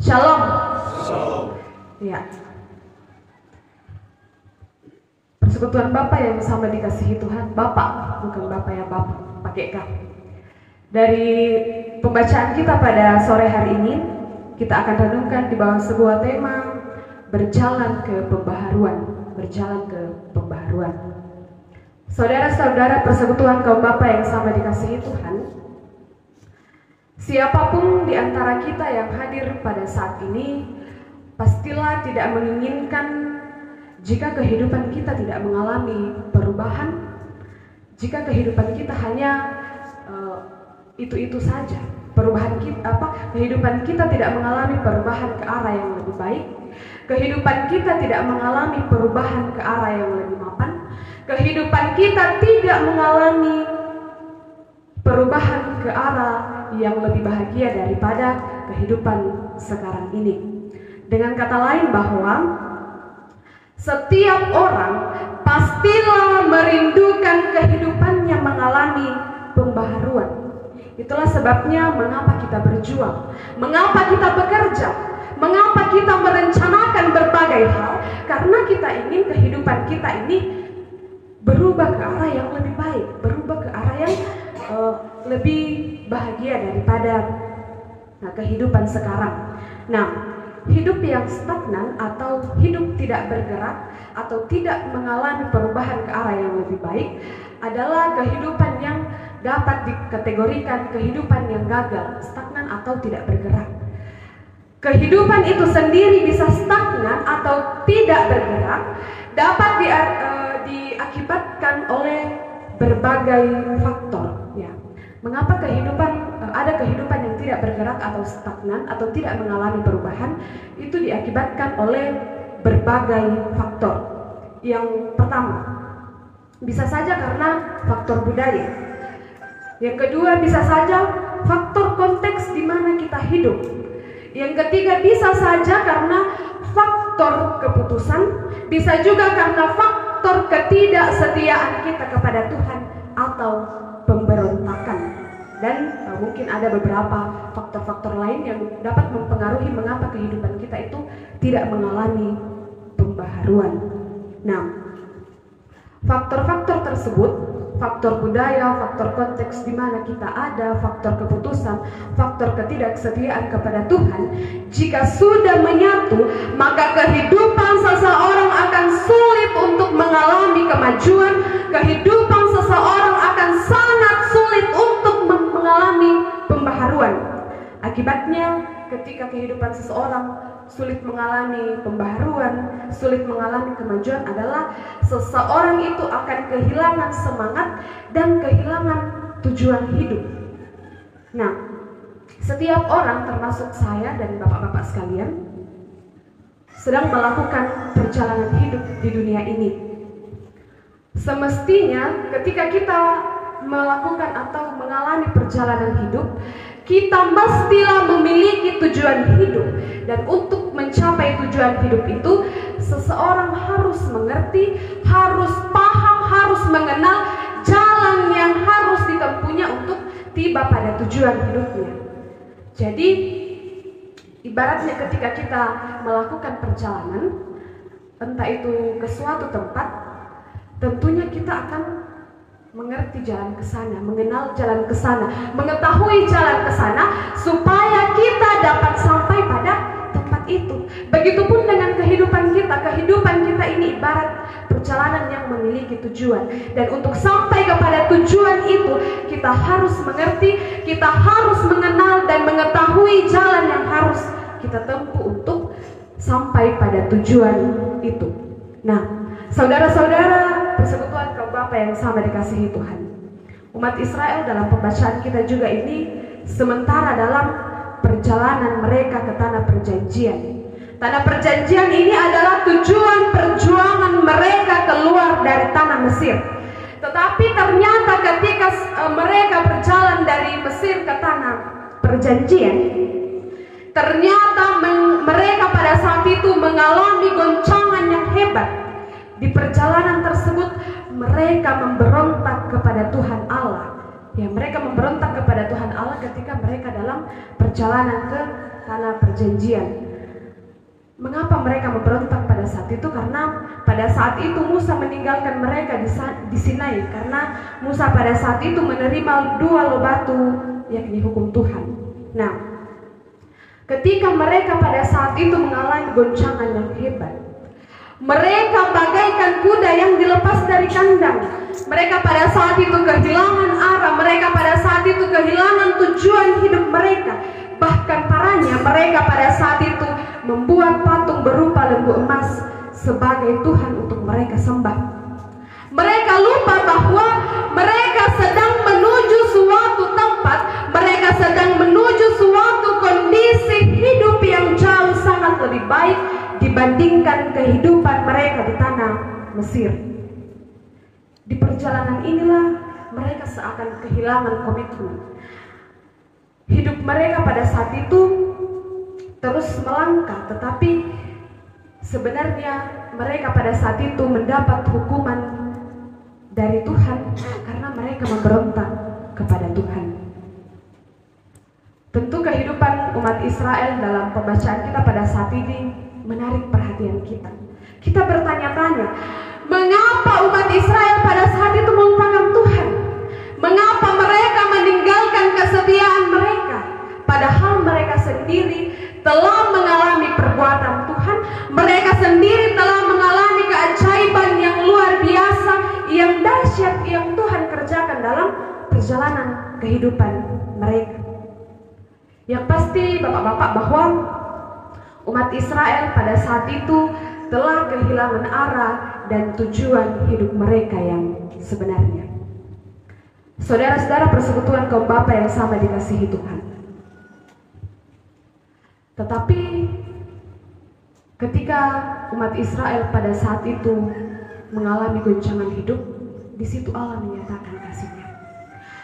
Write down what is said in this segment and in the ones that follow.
Shalom. Shalom. Ya. Persekutuan Bapak yang sama dikasihi Tuhan, Bapak, bukan Bapak ya, Bapak, pakai K. Dari pembacaan kita pada sore hari ini, kita akan renungkan di bawah sebuah tema berjalan ke pembaharuan, berjalan ke pembaharuan. Saudara-saudara persekutuan kaum Bapak yang sama dikasihi Tuhan, siapapun di antara kita yang hadir pada saat ini pastilah tidak menginginkan jika kehidupan kita tidak mengalami perubahan, jika kehidupan kita hanya itu-itu saja. Kehidupan kita tidak mengalami perubahan ke arah yang lebih baik. Kehidupan kita tidak mengalami perubahan ke arah yang lebih mapan. Kehidupan kita tidak mengalami perubahan ke arah yang lebih bahagia daripada kehidupan sekarang ini. Dengan kata lain bahwa setiap orang pastilah merindukan kehidupannya mengalami pembaharuan. Itulah sebabnya mengapa kita berjuang, mengapa kita bekerja, mengapa kita merencanakan berbagai hal, karena kita ingin kehidupan kita ini berubah ke arah yang lebih baik, berubah ke arah yang lebih bahagia daripada kehidupan sekarang. Nah, hidup yang stagnan atau hidup tidak bergerak atau tidak mengalami perubahan ke arah yang lebih baik adalah kehidupan yang dapat dikategorikan kehidupan yang gagal, stagnan atau tidak bergerak. Kehidupan itu sendiri bisa stagnan atau tidak bergerak, dapat diakibatkan oleh berbagai faktor. Ya. Mengapa ada kehidupan yang tidak bergerak atau stagnan atau tidak mengalami perubahan? Itu diakibatkan oleh berbagai faktor. Yang pertama, bisa saja karena faktor budaya. Yang kedua, bisa saja faktor konteks di mana kita hidup. Yang ketiga, bisa saja karena faktor keputusan, bisa juga karena faktor ketidaksetiaan kita kepada Tuhan atau pemberontakan. Dan mungkin ada beberapa faktor-faktor lain yang dapat mempengaruhi mengapa kehidupan kita itu tidak mengalami pembaharuan. Nah, faktor-faktor tersebut, faktor budaya, faktor konteks di mana kita ada, faktor keputusan, faktor ketidaksetiaan kepada Tuhan, jika sudah menyatu, maka kehidupan seseorang akan sulit untuk mengalami kemajuan, kehidupan seseorang akan sangat sulit untuk mengalami pembaharuan. Akibatnya, ketika kehidupan seseorang sulit mengalami pembaharuan, sulit mengalami kemajuan adalah seseorang itu akan kehilangan semangat dan kehilangan tujuan hidup. Nah, setiap orang termasuk saya dan bapak-bapak sekalian sedang melakukan perjalanan hidup di dunia ini. Semestinya ketika kita melakukan atau mengalami perjalanan hidup, kita mestilah memiliki tujuan hidup. Dan untuk mencapai tujuan hidup itu, seseorang harus mengerti, harus paham, harus mengenal jalan yang harus ditempuhnya untuk tiba pada tujuan hidupnya. Jadi, ibaratnya ketika kita melakukan perjalanan, entah itu ke suatu tempat, tentunya kita akan mengerti jalan ke sana, mengenal jalan ke sana, mengetahui jalan ke sana supaya kita dapat sampai pada tempat itu. Begitupun dengan kehidupan kita ini ibarat perjalanan yang memiliki tujuan. Dan untuk sampai kepada tujuan itu, kita harus mengerti, kita harus mengenal dan mengetahui jalan yang harus kita tempuh untuk sampai pada tujuan itu. Nah, saudara-saudara persekutuan kaum Bapak yang sama dikasihi Tuhan, umat Israel dalam pembacaan kita juga ini sementara dalam perjalanan mereka ke tanah perjanjian. Tanah perjanjian ini adalah tujuan perjuangan mereka keluar dari tanah Mesir. Tetapi ternyata ketika mereka berjalan dari Mesir ke tanah perjanjian, ternyata mereka pada saat itu mengalami goncangan yang hebat. Di perjalanan tersebut mereka memberontak kepada Tuhan Allah. Ya, mereka memberontak kepada Tuhan Allah ketika mereka dalam perjalanan ke tanah perjanjian. Mengapa mereka memberontak pada saat itu? Karena pada saat itu Musa meninggalkan mereka di Sinai, karena Musa pada saat itu menerima 2 loh batu, yakni hukum Tuhan. Nah, ketika mereka pada saat itu mengalami goncangan yang hebat, mereka bagaikan kuda yang dilepas dari kandang. Mereka pada saat itu kehilangan arah, mereka pada saat itu kehilangan tujuan hidup mereka. Bahkan parahnya, mereka pada saat itu membuat patung berupa lembu emas sebagai Tuhan untuk mereka sembah. Mereka lupa bahwa mereka sedang menuju suatu tempat, mereka sedang menuju suatu kondisi hidup yang jauh sangat lebih baik dibandingkan kehidupan mereka di tanah Mesir. Di perjalanan inilah mereka seakan kehilangan komitmen. Hidup mereka pada saat itu terus melangkah, tetapi sebenarnya mereka pada saat itu mendapat hukuman dari Tuhan karena mereka memberontak kepada Tuhan. Tentu kehidupan umat Israel dalam pembacaan kita pada saat ini menarik perhatian kita. Kita bertanya-tanya, mengapa umat Israel pada saat itu melupakan Tuhan? Mengapa mereka meninggalkan kesetiaan mereka? Padahal mereka sendiri telah mengalami perbuatan Tuhan, mereka sendiri telah mengalami keajaiban yang luar biasa, yang dahsyat yang Tuhan kerjakan dalam perjalanan kehidupan mereka. Yang pasti bapak-bapak, bahwa umat Israel pada saat itu telah kehilangan arah dan tujuan hidup mereka yang sebenarnya. Saudara-saudara persekutuan kaum bapa yang sama dikasihi Tuhan. Tetapi ketika umat Israel pada saat itu mengalami goncangan hidup, di situ Allah menyatakan kasih-Nya.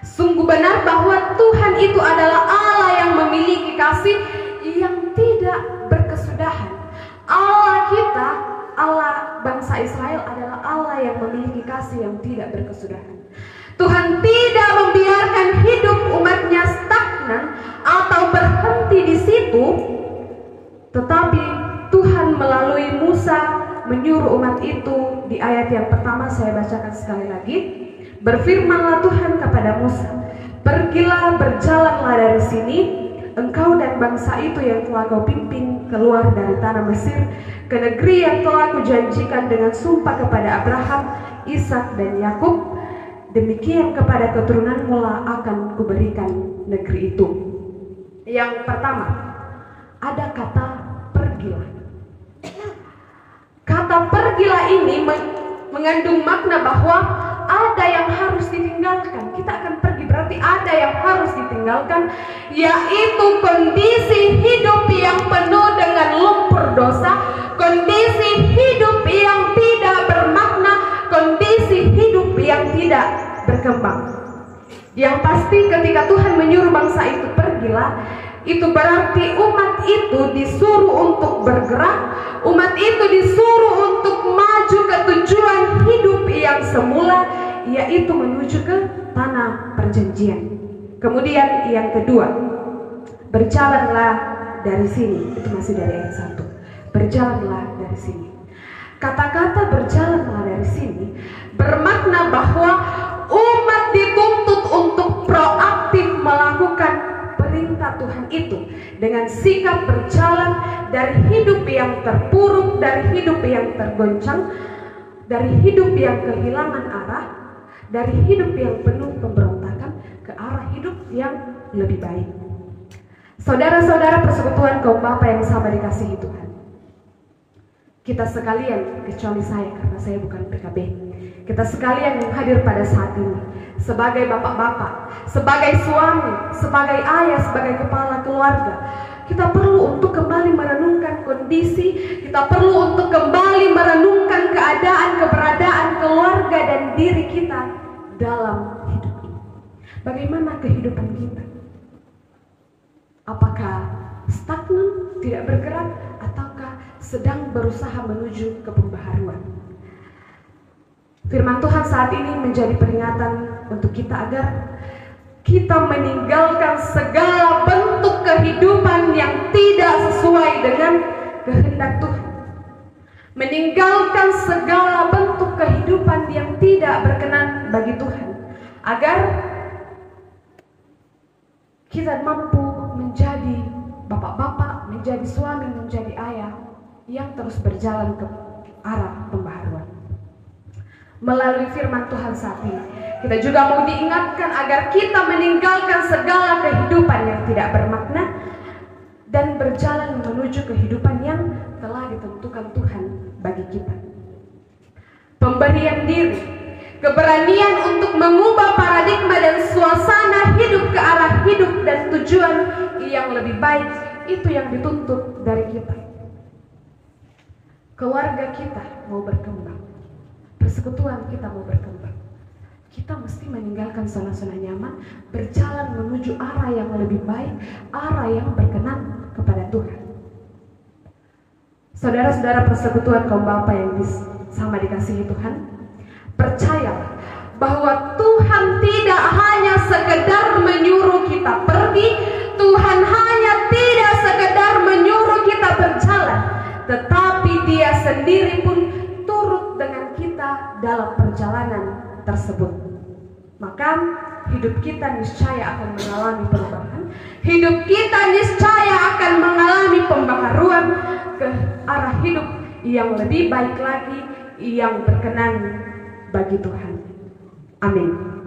Sungguh benar bahwa Tuhan itu adalah Allah yang memiliki kasih yang tidak berkesudahan. Allah kita, Allah bangsa Israel adalah Allah yang memiliki kasih yang tidak berkesudahan. Tuhan tidak membiarkan hidup umatnya stagnan atau berhenti di situ, tetapi Tuhan melalui Musa menyuruh umat itu. Di ayat yang pertama saya bacakan sekali lagi. Berfirmanlah Tuhan kepada Musa, pergilah, berjalanlah dari sini, engkau dan bangsa itu yang telah kau pimpin keluar dari tanah Mesir, ke negeri yang telah kujanjikan dengan sumpah kepada Abraham, Ishak dan Yakub. Demikian kepada keturunanmu lah akan kuberikan negeri itu. Yang pertama, ada kata pergilah. Kata pergilah ini mengandung makna bahwa ada yang harus ditinggalkan. Kita akan pergi, berarti ada yang harus ditinggalkan, yaitu kondisi hidup yang penuh dengan lumpur dosa, kondisi hidup yang tidak bermakna, kondisi hidup yang tidak berkembang. Yang pasti ketika Tuhan menyuruh bangsa itu pergilah, itu berarti umat itu disuruh untuk bergerak, umat itu disuruh untuk maju ke tujuan hidup yang semula, yaitu menuju ke tanah perjanjian. Kemudian yang kedua, berjalanlah dari sini. Itu masih dari ayat 1. Berjalanlah dari sini. Kata-kata berjalanlah dari sini bermakna bahwa umat dituntut untuk proaktif melakukan perintah Tuhan itu dengan sikap berjalan dari hidup yang terpuruk, dari hidup yang tergoncang, dari hidup yang kehilangan arah, dari hidup yang penuh pemberontakan ke arah hidup yang lebih baik. Saudara-saudara persekutuan kaum bapa yang sama dikasihi Tuhan, kita sekalian, kecuali saya karena saya bukan PKB, kita sekalian yang hadir pada saat ini sebagai bapak-bapak, sebagai suami, sebagai ayah, sebagai kepala keluarga, kita perlu untuk kembali merenungkan kondisi, kita perlu untuk kembali merenungkan keadaan, keberadaan keluarga dan diri kita dalam hidup ini. Bagaimana kehidupan kita? Apakah stagnan, tidak bergerak, ataukah sedang berusaha menuju ke pembaharuan? Firman Tuhan saat ini menjadi peringatan untuk kita agar kita meninggalkan segala bentuk kehidupan yang tidak sesuai dengan kehendak Tuhan. Meninggalkan segala bentuk kehidupan yang tidak berkenan bagi Tuhan, agar kita mampu menjadi bapak-bapak, menjadi suami, menjadi ayah yang terus berjalan ke arah pembaharuan. Melalui firman Tuhan saat ini, kita juga mau diingatkan agar kita meninggalkan segala kehidupan yang tidak bermakna dan berjalan menuju kehidupan yang telah ditentukan Tuhan bagi kita. Pemberian diri, keberanian untuk mengubah paradigma dan suasana hidup ke arah hidup dan tujuan yang lebih baik, itu yang dituntut dari kita. Keluarga kita mau berkembang, persekutuan kita mau berkembang, kita mesti meninggalkan zona-zona nyaman, berjalan menuju arah yang lebih baik, arah yang berkenan kepada Tuhan. Saudara-saudara persekutuan kaum bapa yang sama dikasihi Tuhan, percayalah bahwa Tuhan tidak hanya sekedar menyuruh kita pergi, Tuhan hanya tidak sekedar menyuruh kita berjalan, tetapi Dia sendiri pun turut dengan kita dalam perjalanan tersebut. Maka hidup kita niscaya akan mengalami perubahan, hidup kita niscaya akan mengalami pembaharuan ke arah hidup yang lebih baik lagi, yang berkenan bagi Tuhan. Amin.